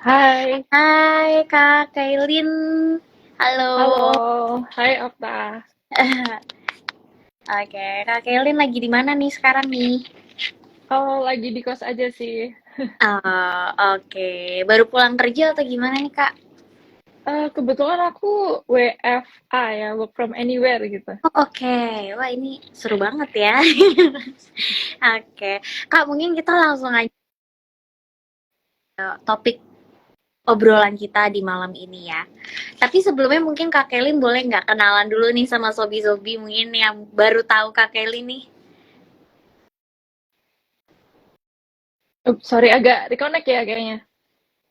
Hai, Hai Kak Kailin, halo. halo, hai Okta. Oke, Kak Kailin lagi di mana nih sekarang nih? Oh, lagi di kos aja sih. Oke. Baru pulang kerja atau gimana nih Kak? Kebetulan aku WFA ya, work from anywhere gitu. Oh, oke. Wah, ini seru banget ya. Oke, Kak, mungkin kita langsung aja ke topik obrolan kita di malam ini ya. Tapi sebelumnya mungkin Kak Kelin boleh nggak kenalan dulu nih sama Sobi-Sobi mungkin yang baru tahu Kak Kelin nih. Sorry, agak reconnect ya kayaknya.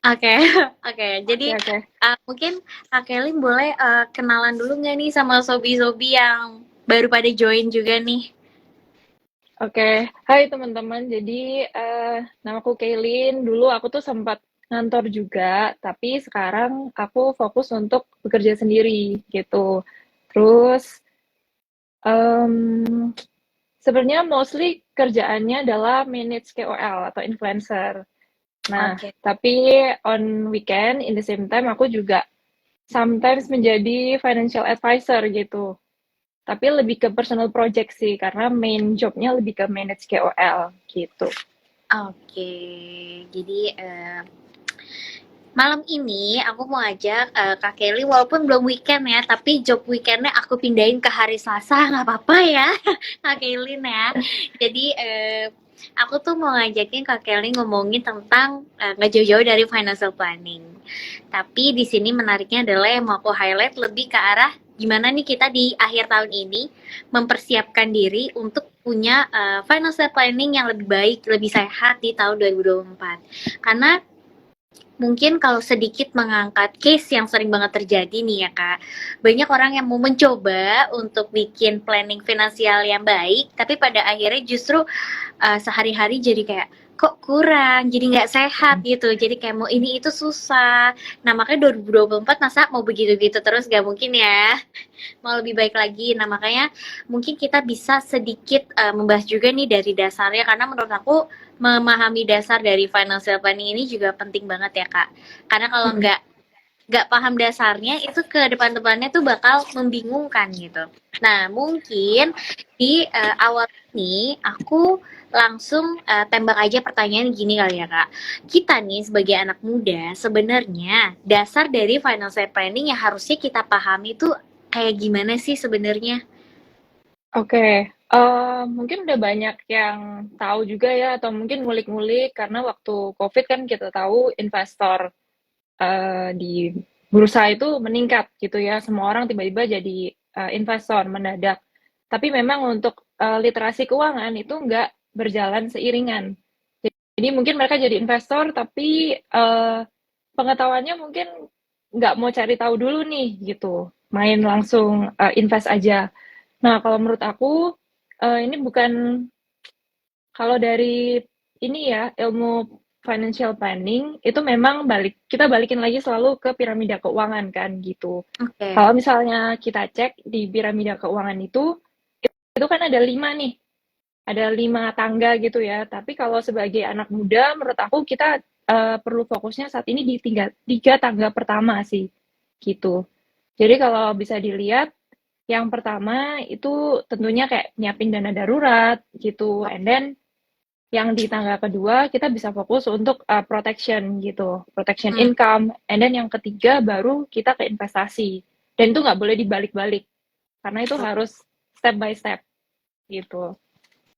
Oke, oke. Jadi Oke, oke. mungkin Kak Kelly boleh kenalan dulu nggak nih sama sobi-sobi yang baru pada join juga nih? Oke, hai teman-teman. Jadi, namaku Kaylin. Dulu aku tuh sempat ngantor juga, tapi sekarang aku fokus untuk bekerja sendiri gitu. Terus, em, sebenarnya mostly kerjaannya adalah manage KOL atau influencer. Nah, Oke, tapi on weekend, in the same time, aku juga sometimes menjadi financial advisor gitu. Tapi lebih ke personal project sih, karena main jobnya lebih ke manage KOL gitu. oke. Jadi malam ini aku mau ajak Kak Kelly walaupun belum weekend ya, tapi job weekendnya aku pindahin ke hari Selasa nggak apa-apa ya, Kak Kelly ya. Jadi aku tuh mau ngajakin Kak Kelly ngomongin tentang nggak jauh-jauh dari financial planning. Tapi di sini menariknya adalah yang mau aku highlight lebih ke arah gimana nih kita di akhir tahun ini mempersiapkan diri untuk punya financial planning yang lebih baik, lebih sehat di tahun 2024. Karena mungkin kalau sedikit mengangkat case yang sering banget terjadi nih ya Kak, banyak orang yang mau mencoba untuk bikin planning finansial yang baik, tapi pada akhirnya justru sehari-hari jadi kayak kok kurang, jadi nggak sehat gitu, jadi kayak mau ini itu susah. Nah makanya 2024 masa mau begitu-gitu terus gak mungkin ya, mau lebih baik lagi. Nah makanya mungkin kita bisa sedikit membahas juga nih dari dasarnya, karena menurut aku memahami dasar dari financial planning ini juga penting banget ya kak, karena kalau nggak paham dasarnya itu ke depan-depannya tuh bakal membingungkan gitu. Nah mungkin di awal ini aku langsung tembak aja pertanyaan gini kali ya kak, kita nih sebagai anak muda sebenarnya dasar dari financial planning yang harusnya kita pahami tuh kayak gimana sih sebenarnya? Oke, mungkin udah banyak yang tahu juga ya, atau mungkin ngulik-ngulik karena waktu COVID kan kita tahu investor di bursa itu meningkat gitu ya. Semua orang tiba-tiba jadi investor mendadak. Tapi memang untuk literasi keuangan itu nggak berjalan seiringan. Jadi mungkin mereka jadi investor, tapi pengetahuannya mungkin nggak mau cari tahu dulu nih gitu. Main langsung invest aja. Nah, kalau menurut aku ini bukan kalau dari ini ya ilmu financial planning itu memang kita balikin lagi selalu ke piramida keuangan kan gitu. Oke. Kalau misalnya kita cek di piramida keuangan itu kan ada 5 nih, ada 5 tangga gitu ya. Tapi kalau sebagai anak muda, menurut aku kita perlu fokusnya saat ini di tiga tangga pertama sih, gitu. Jadi kalau bisa dilihat, yang pertama itu tentunya kayak nyiapin dana darurat gitu, and then yang di tangga kedua kita bisa fokus untuk protection gitu, protection Hmm, income, and then yang ketiga baru kita ke investasi. Dan itu nggak boleh dibalik-balik, karena itu harus step by step gitu.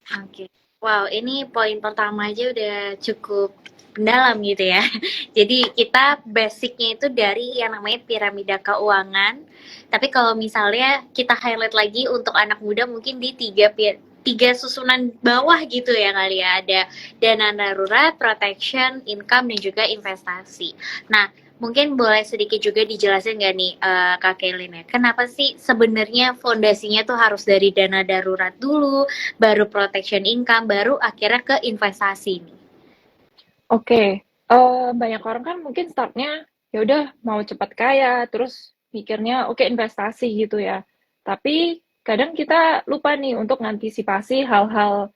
oke. Wow, ini poin pertama aja udah cukup mendalam gitu ya. Jadi kita basicnya itu dari yang namanya piramida keuangan. Tapi kalau misalnya kita highlight lagi untuk anak muda mungkin di tiga susunan bawah gitu ya kali ya. Ada dana darurat, protection, income, dan juga investasi. Nah, mungkin boleh sedikit juga dijelasin nggak nih Kak Kelin ya, kenapa sih sebenarnya fondasinya tuh harus dari dana darurat dulu, baru protection income, baru akhirnya ke investasi nih. Oke, banyak orang kan mungkin startnya ya udah mau cepat kaya, terus mikirnya oke investasi gitu ya. Tapi kadang kita lupa nih untuk mengantisipasi hal-hal,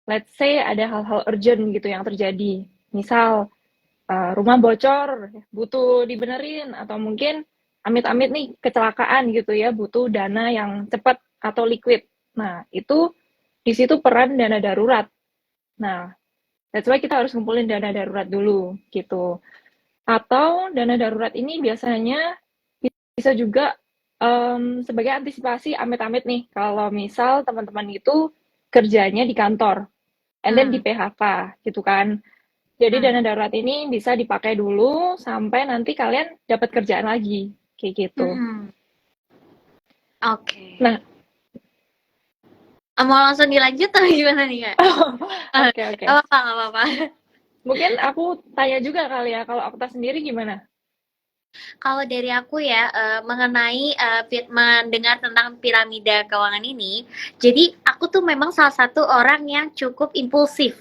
let's say ada hal-hal urgent gitu yang terjadi. Misal rumah bocor, butuh dibenerin, atau mungkin amit-amit nih kecelakaan gitu ya, butuh dana yang cepat atau liquid. Nah, itu di situ peran dana darurat. Nah, that's why kita harus ngumpulin dana darurat dulu gitu. Atau dana darurat ini biasanya bisa juga sebagai antisipasi amit-amit nih, kalau misal teman-teman itu kerjanya di kantor, and then di Hmm. PHK gitu kan. Jadi Hmm. dana darurat ini bisa dipakai dulu sampai nanti kalian dapat kerjaan lagi, kayak gitu. Hmm. Oke. Nah, Mau langsung dilanjut atau gimana nih, Kak? oke oke. Nggak apa-apa, nggak apa-apa. Mungkin aku tanya juga kali ya, kalau Okta sendiri gimana? Kalau dari aku ya, mengenai mendengar tentang piramida keuangan ini, jadi aku tuh memang salah satu orang yang cukup impulsif.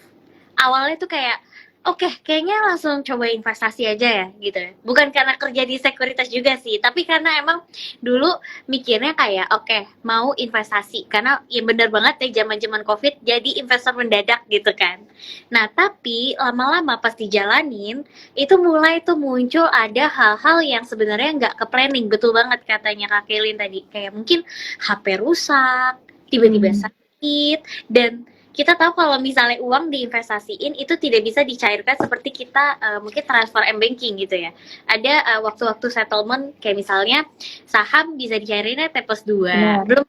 Awalnya tuh kayak, oke, kayaknya langsung coba investasi aja ya, gitu ya. Bukan karena kerja di sekuritas juga sih, tapi karena emang dulu mikirnya kayak, oke, mau investasi. Karena ya bener banget ya zaman-zaman COVID, jadi investor mendadak gitu kan. Nah, tapi lama-lama pas dijalanin, itu mulai tuh muncul ada hal-hal yang sebenarnya nggak ke planning. Betul banget katanya Kak Kelin tadi, kayak mungkin HP rusak, tiba-tiba Hmm, sakit, dan kita tahu kalau misalnya uang diinvestasiin itu tidak bisa dicairkan seperti kita mungkin transfer m-banking gitu ya. Ada waktu-waktu settlement kayak misalnya saham bisa dicairinnya T+2, benar. belum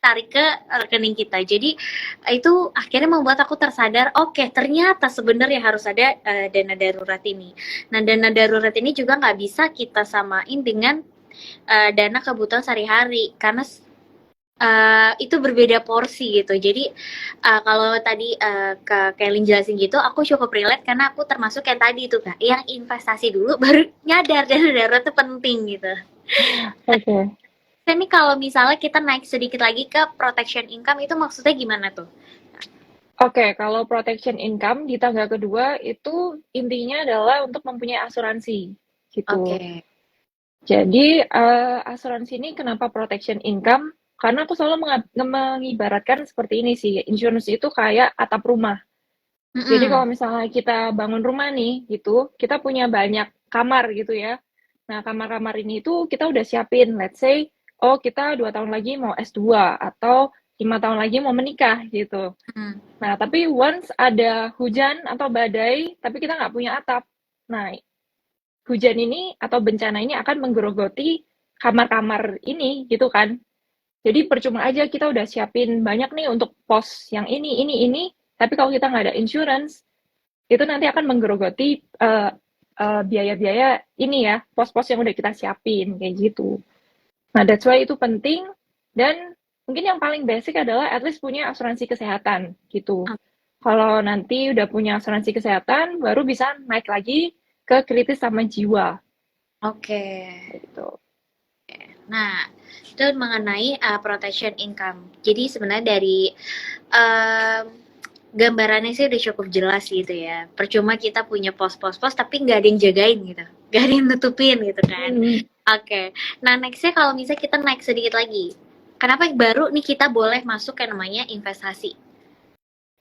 tarik ke rekening kita. Jadi itu akhirnya membuat aku tersadar, oke, ternyata sebenarnya harus ada dana darurat ini. Nah, dana darurat ini juga nggak bisa kita samain dengan dana kebutuhan sehari-hari karena itu berbeda porsi gitu. Jadi kalau tadi ke Kelin jelasin gitu, aku cukup relate karena aku termasuk yang tadi itu kak, yang investasi dulu baru nyadar dana darurat itu penting gitu. Oke. Ini kalau misalnya kita naik sedikit lagi ke protection income itu maksudnya gimana tuh? Oke, kalau protection income di tangga kedua itu intinya adalah untuk mempunyai asuransi gitu. Oke. Jadi asuransi ini kenapa protection income? Karena aku selalu mengibaratkan seperti ini sih, insurance itu kayak atap rumah. Jadi Mm-mm. kalau misalnya kita bangun rumah nih gitu, kita punya banyak kamar gitu ya. Nah, kamar-kamar ini tuh kita udah siapin, let's say, oh kita 2 tahun lagi mau S2 atau 5 tahun lagi mau menikah gitu. Mm. Nah, tapi once ada hujan atau badai, tapi kita nggak punya atap. Nah, hujan ini atau bencana ini akan menggerogoti kamar-kamar ini gitu kan. Jadi percuma aja kita udah siapin banyak nih untuk pos yang ini, tapi kalau kita nggak ada insurance, itu nanti akan menggerogoti biaya-biaya ini ya, pos-pos yang udah kita siapin kayak gitu. Nah, that's why itu penting, dan mungkin yang paling basic adalah at least punya asuransi kesehatan gitu. Kalau nanti udah punya asuransi kesehatan, baru bisa naik lagi ke kritis sama jiwa Oke. gitu. Nah, itu mengenai protection income. Jadi sebenarnya dari um, gambarannya sih udah cukup jelas gitu ya. Percuma kita punya pos-pos-pos tapi nggak ada yang jagain gitu. Nggak ada yang nutupin gitu kan. Hmm, Oke. Nah, nextnya kalau misalnya kita naik sedikit lagi. Kenapa baru nih kita boleh masuk ke namanya investasi?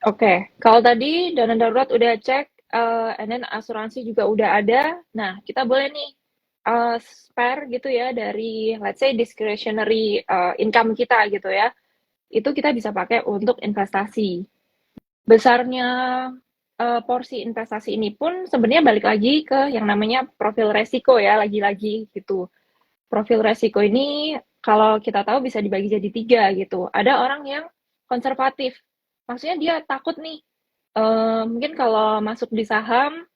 Oke, kalau tadi dana darurat udah cek, and then asuransi juga udah ada. Nah, kita boleh nih spare gitu ya dari let's say discretionary income kita gitu ya. Itu kita bisa pakai untuk investasi. Besarnya porsi investasi ini pun sebenarnya balik lagi ke yang namanya profil resiko ya, lagi-lagi gitu. Profil resiko ini kalau kita tahu bisa dibagi jadi 3 gitu. Ada orang yang konservatif, maksudnya dia takut nih, mungkin kalau masuk di saham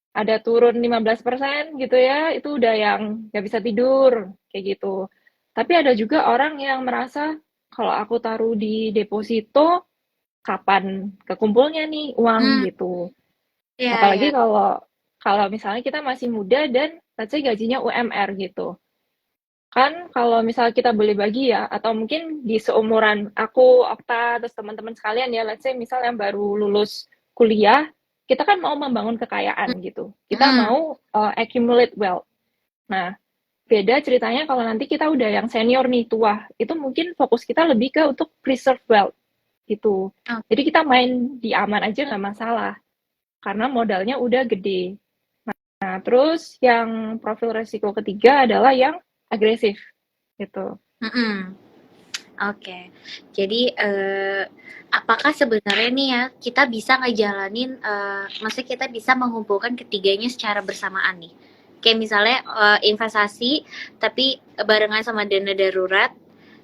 ada turun 15% gitu ya, itu udah yang nggak bisa tidur, kayak gitu. Tapi ada juga orang yang merasa, kalau aku taruh di deposito, kapan kekumpulnya nih uang Hmm, gitu. iya Apalagi ya. kalau kalau misalnya kita masih muda dan let's say gajinya UMR gitu. Kan kalau misal kita boleh bagi ya, atau mungkin di seumuran aku, Okta, terus teman-teman sekalian ya, let's say misal yang baru lulus kuliah, kita kan mau membangun kekayaan gitu. Kita Hmm. mau accumulate wealth. Nah, beda ceritanya kalau nanti kita udah yang senior nih, tua. Itu mungkin fokus kita lebih ke untuk preserve wealth gitu. Jadi kita main di aman aja nggak masalah, karena modalnya udah gede. Nah, terus yang profil resiko ketiga adalah yang agresif gitu. Mm-mm. Oke. Jadi apakah sebenarnya nih ya kita bisa ngejalanin, maksudnya kita bisa mengumpulkan ketiganya secara bersamaan nih? Kayak misalnya investasi, tapi barengan sama dana darurat,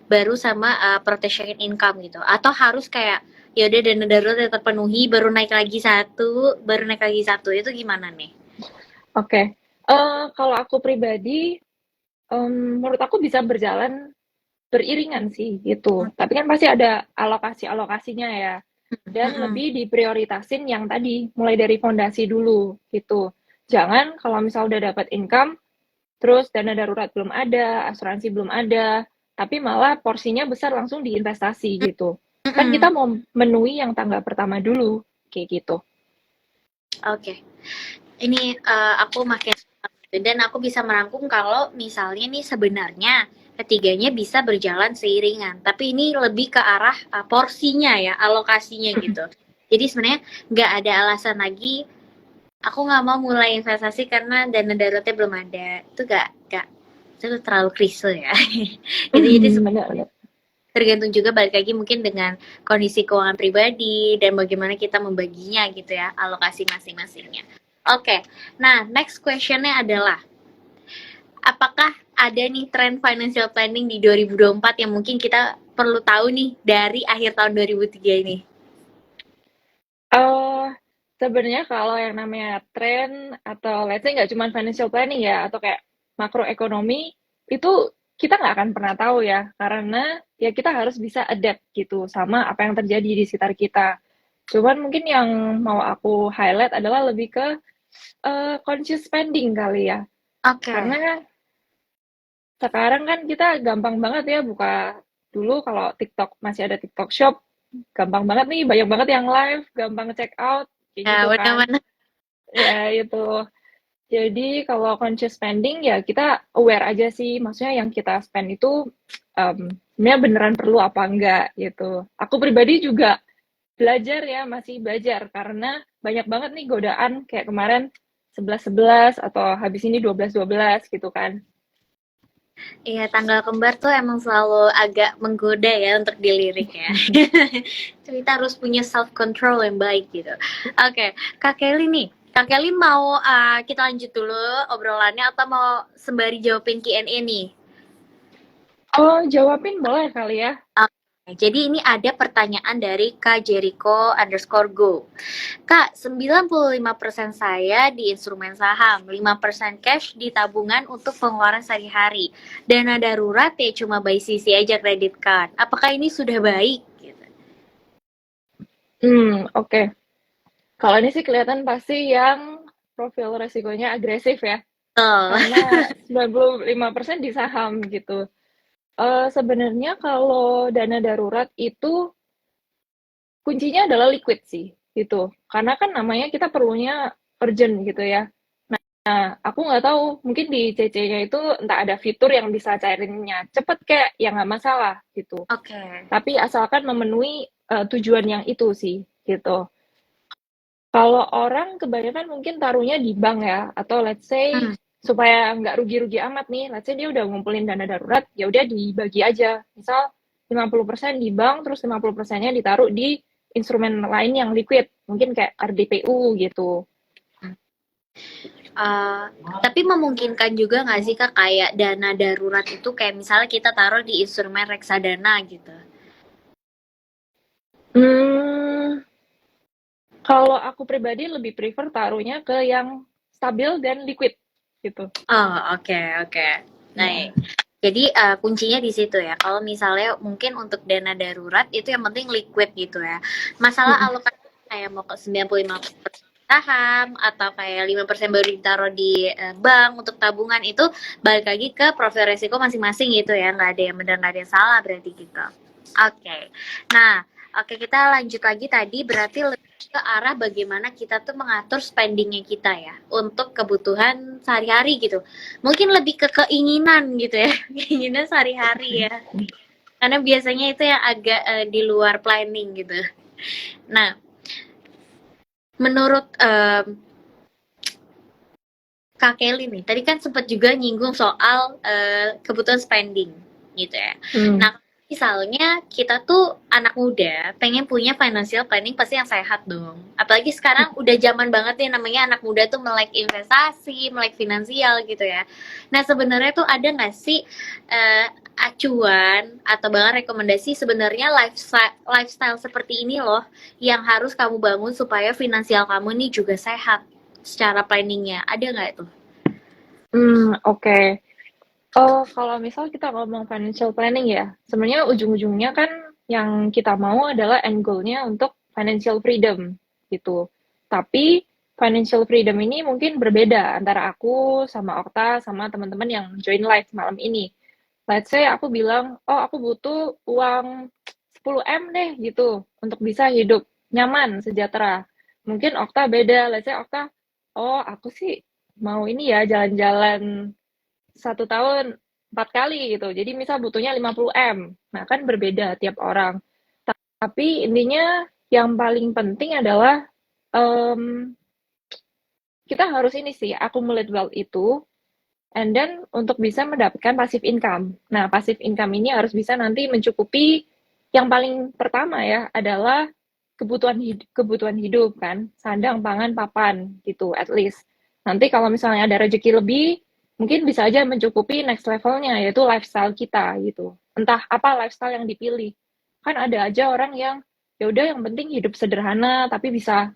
baru sama protection income gitu. Atau harus kayak ya udah dana darurat terpenuhi, baru naik lagi satu, baru naik lagi satu, itu gimana nih? Oke, kalau aku pribadi, menurut aku bisa berjalan beriringan sih gitu. Tapi kan pasti ada alokasi-alokasinya ya. Dan Mm-mm. lebih diprioritasin yang tadi, mulai dari fondasi dulu gitu. Jangan kalau misal udah dapat income, terus dana darurat belum ada, asuransi belum ada, tapi malah porsinya besar langsung diinvestasi gitu. Kan kita Mm-mm. mau memenuhi yang tangga pertama dulu, kayak gitu. Oke. Ini aku makin dan aku bisa merangkum kalau misalnya nih sebenarnya ketiganya bisa berjalan seiringan, tapi ini lebih ke arah porsinya ya, alokasinya gitu. Jadi sebenarnya nggak ada alasan lagi aku nggak mau mulai investasi karena dana daruratnya belum ada. Itu nggak itu terlalu klise ya. Jadi Benar-benar. tergantung juga balik lagi mungkin dengan kondisi keuangan pribadi dan bagaimana kita membaginya gitu ya, alokasi masing-masingnya. Oke, nah next questionnya adalah apakah ada nih tren financial planning di 2024 yang mungkin kita perlu tahu nih dari akhir tahun 2003 ini? Eh, sebenarnya kalau yang namanya tren atau let's say nggak cuma financial planning ya, atau kayak makroekonomi, itu kita nggak akan pernah tahu ya, karena ya kita harus bisa adapt gitu sama apa yang terjadi di sekitar kita. Cuman mungkin yang mau aku highlight adalah lebih ke conscious spending kali ya. Oke. Karena sekarang kan kita gampang banget ya buka dulu kalau TikTok masih ada TikTok Shop, gampang banget nih, banyak banget yang live, gampang check out, kayak Ya, gitu kan. benar-benar. Ya itu. Jadi kalau conscious spending ya kita aware aja sih, maksudnya yang kita spend itu sebenarnya beneran perlu apa enggak gitu. Aku pribadi juga belajar ya, masih belajar karena banyak banget nih godaan kayak kemarin 11-11 atau habis ini 12-12 gitu kan. Iya, tanggal kembar tuh emang selalu agak menggoda ya untuk dilirik ya. Kita harus punya self control yang baik gitu. Oke, Kak Kelly nih. Kak Kelly mau kita lanjut dulu obrolannya atau mau sembari jawabin Q&A nih? Oh, jawabin boleh kali ya. Oke, jadi ini ada pertanyaan dari Kak Jericho_go. Kak, 95% saya di instrumen saham, 5% cash di tabungan untuk pengeluaran sehari-hari. Dana darurat ya cuma by CC aja kredit card. Apakah ini sudah baik? Gitu. Oke. Kalau ini sih kelihatan pasti yang profil resikonya agresif ya. Betul. Karena 95% di saham gitu. Sebenarnya kalau dana darurat itu kuncinya adalah liquid sih, gitu. Karena kan namanya kita perlunya urgent gitu ya. Nah, aku nggak tahu, mungkin di CC-nya itu entah ada fitur yang bisa cairinnya cepet kayak, ya nggak masalah gitu. Oke. Tapi asalkan memenuhi tujuan yang itu sih, gitu. Kalau orang kebanyakan mungkin taruhnya di bank ya, atau let's say Hmm. supaya nggak rugi-rugi amat nih, let's say dia udah ngumpulin dana darurat, ya udah dibagi aja. Misal 50% di bank, terus 50%-nya ditaruh di instrumen lain yang liquid, mungkin kayak RDPU gitu. Uh, tapi memungkinkan juga nggak sih Kak kayak dana darurat itu kayak misalnya kita taruh di instrumen reksadana gitu? Hmm, kalau aku pribadi lebih prefer taruhnya ke yang stabil dan liquid gitu. Oh, oke, oke. Nah, Ya. jadi kuncinya di situ ya. Kalau misalnya mungkin untuk dana darurat itu yang penting liquid gitu ya. Masalah Mm-mm. alokasi kayak mau ke 95% saham atau kayak 5% baru ditaruh di bank untuk tabungan itu balik lagi ke profil resiko masing-masing gitu ya. Nggak ada yang benar, nggak ada yang salah berarti gitu. Oke. Nah, oke kita lanjut lagi tadi berarti lebih ke arah bagaimana kita tuh mengatur spendingnya kita ya untuk kebutuhan sehari-hari gitu. Mungkin lebih ke keinginan gitu ya, keinginan sehari-hari ya. Karena biasanya itu yang agak di luar planning gitu. Nah, menurut Kak Kelly nih, tadi kan sempat juga nyinggung soal kebutuhan spending gitu ya. Hmm, Nah, misalnya kita tuh anak muda, pengen punya financial planning pasti yang sehat dong. Apalagi sekarang udah zaman banget nih namanya anak muda tuh melek investasi, melek finansial gitu ya. Nah, sebenarnya tuh ada nggak sih eh, acuan atau bahkan rekomendasi sebenarnya lifestyle, lifestyle seperti ini loh yang harus kamu bangun supaya finansial kamu nih juga sehat secara planningnya ada nggak tuh? oke. Oh, kalau misal kita ngomong financial planning ya, sebenarnya ujung-ujungnya kan yang kita mau adalah end goal-nya untuk financial freedom gitu. Tapi financial freedom ini mungkin berbeda antara aku sama Okta sama teman-teman yang join live malam ini. Let's say aku bilang, oh aku butuh uang 10 M deh gitu untuk bisa hidup nyaman, sejahtera. Mungkin Okta beda, let's say Okta, oh aku sih mau ini ya jalan-jalan 1 tahun 4 kali gitu. Jadi misal butuhnya 50 M. Nah kan berbeda tiap orang. Tapi intinya yang paling penting adalah um, kita harus ini sih accumulate wealth itu, and then untuk bisa mendapatkan passive income. Nah passive income ini harus bisa nanti mencukupi yang paling pertama ya adalah kebutuhan hidup kan, sandang, pangan, papan gitu at least. Nanti kalau misalnya ada rezeki lebih, mungkin bisa aja mencukupi next levelnya yaitu lifestyle kita gitu. Entah apa lifestyle yang dipilih. Kan ada aja orang yang ya udah yang penting hidup sederhana tapi bisa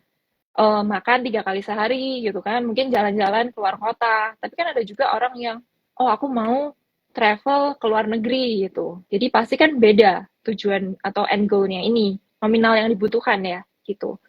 makan 3 kali sehari gitu kan, mungkin jalan-jalan keluar kota. Tapi kan ada juga orang yang, oh aku mau travel ke luar negeri gitu. Jadi pasti kan beda tujuan atau end goal-nya ini, nominal yang dibutuhkan ya gitu.